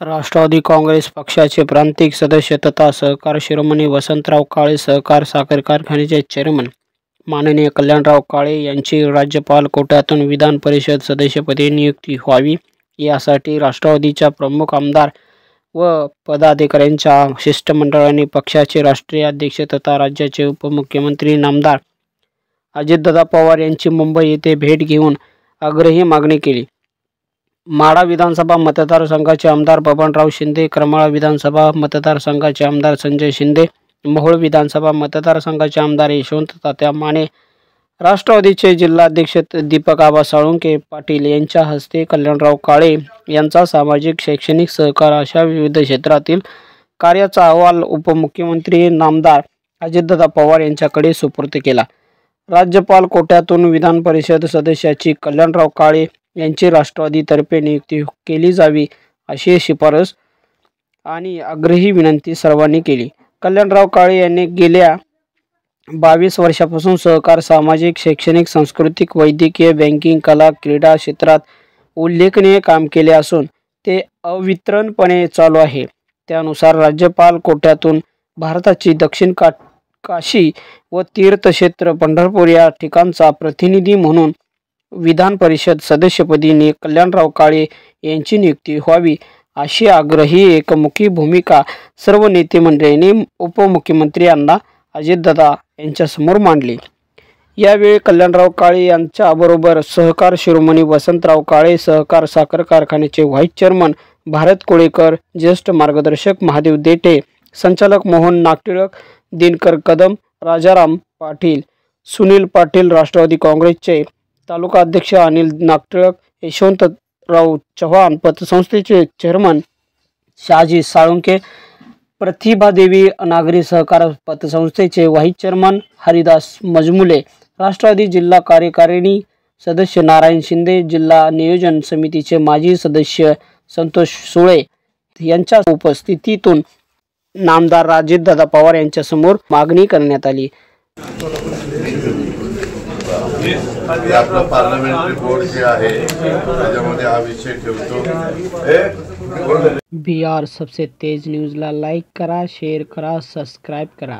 राष्ट्रवादी काँग्रेस पक्षाचे प्रांतिक सदस्य तथा सहकार शिरोमणी वसंतराव काळे सहकार साखर कारखान्याचे चेअरमन माननीय कल्याणराव काळे यांची राज्यपाल कोट्यातून विधान परिषद सदस्यपदी नियुक्ती व्हावी यासाठी राष्ट्रवादीच्या प्रमुख आमदार व पदाधिकाऱ्यांच्या शिष्टमंडळाने पक्षाचे राष्ट्रीय अध्यक्ष तथा राज्याचे उपमुख्यमंत्री नामदार अजितदादा पवार यांची मुंबई येथे भेट घेऊन आग्रही मागणी केली। माढा विधानसभा मतदारसंघाचे आमदार बबनराव शिंदे, करमाळा विधानसभा मतदारसंघाचे आमदार संजय शिंदे, मोहोळ विधानसभा मतदारसंघाचे आमदार यशवंत तात्या माने, राष्ट्रवादीचे जिल्हाध्यक्ष दीपक आबा साळुंके पाटील यांच्या हस्ते कल्याणराव काळे यांचा सामाजिक शैक्षणिक सहकार अशा विविध क्षेत्रातील कार्याचा अहवाल उपमुख्यमंत्री नामदार अजितदादा पवार यांच्याकडे सुपूर्द केला। राज्यपाल कोट्यातून विधान परिषद सदस्याची कल्याणराव काळे यांची राष्ट्रवादीतर्फे नियुक्ती केली जावी अशी शिफारस आणि आग्रही विनंती सर्वांनी केली। कल्याणराव काळे यांनी गेल्या 22 वर्षापासून सहकार, सामाजिक, शैक्षणिक, सांस्कृतिक, वैद्यकीय, बँकिंग, कला, क्रीडा क्षेत्रात उल्लेखनीय काम केले असून ते अविरतपणे चालू आहे। त्यानुसार राज्यपाल कोट्यातून भारताची दक्षिण काशी व तीर्थक्षेत्र पंढरपूर या ठिकाणचा प्रतिनिधी म्हणून विधान परिषद सदस्यपदी कल्याणराव काळे यांची नियुक्ती व्हावी अशी आग्रही एकमुखी भूमिका सर्व नेते मंडळींनी उपमुख्यमंत्री अण्णा अजितदादा यांच्यासमोर मांडली। यावेळी कल्याणराव काळे यांच्याबरोबर सहकार शिरोमणी वसंतराव काळे, सहकार साखर कारखान्याचे व्हाईस चेअरमन भारत कोळेकर, ज्येष्ठ मार्गदर्शक महादेव देठे, संचालक मोहन नागटिळक, दिनकर कदम, राजाराम पाटील, सुनील पाटील, राष्ट्रवादी काँग्रेसचे तालुका अध्यक्ष अनिल नागटिळक, यशवंतराव चव्हाण, पतसंस्थेचे चेअरमन शहाजी साळुंके, प्रतिभादेवी नागरी सहकार पतसंस्थेचे व्हाईस चेअरमन हरिदास मजमुले, राष्ट्रवादी जिल्हा कार्यकारिणी सदस्य नारायण शिंदे, जिल्हा नियोजन समितीचे माजी सदस्य संतोष सुळे यांच्या उपस्थितीतून नामदार अजितदादा पवार यांच्यासमोर मागणी करण्यात आली। आपलं पार्लमेंटरी बोर्ड जे आहे त्याच्यामध्ये हा विषय ठेवतो। बिहार सबसे तेज न्यूज़ला लाईक करा, शेअर करा, सबस्क्राईब करा।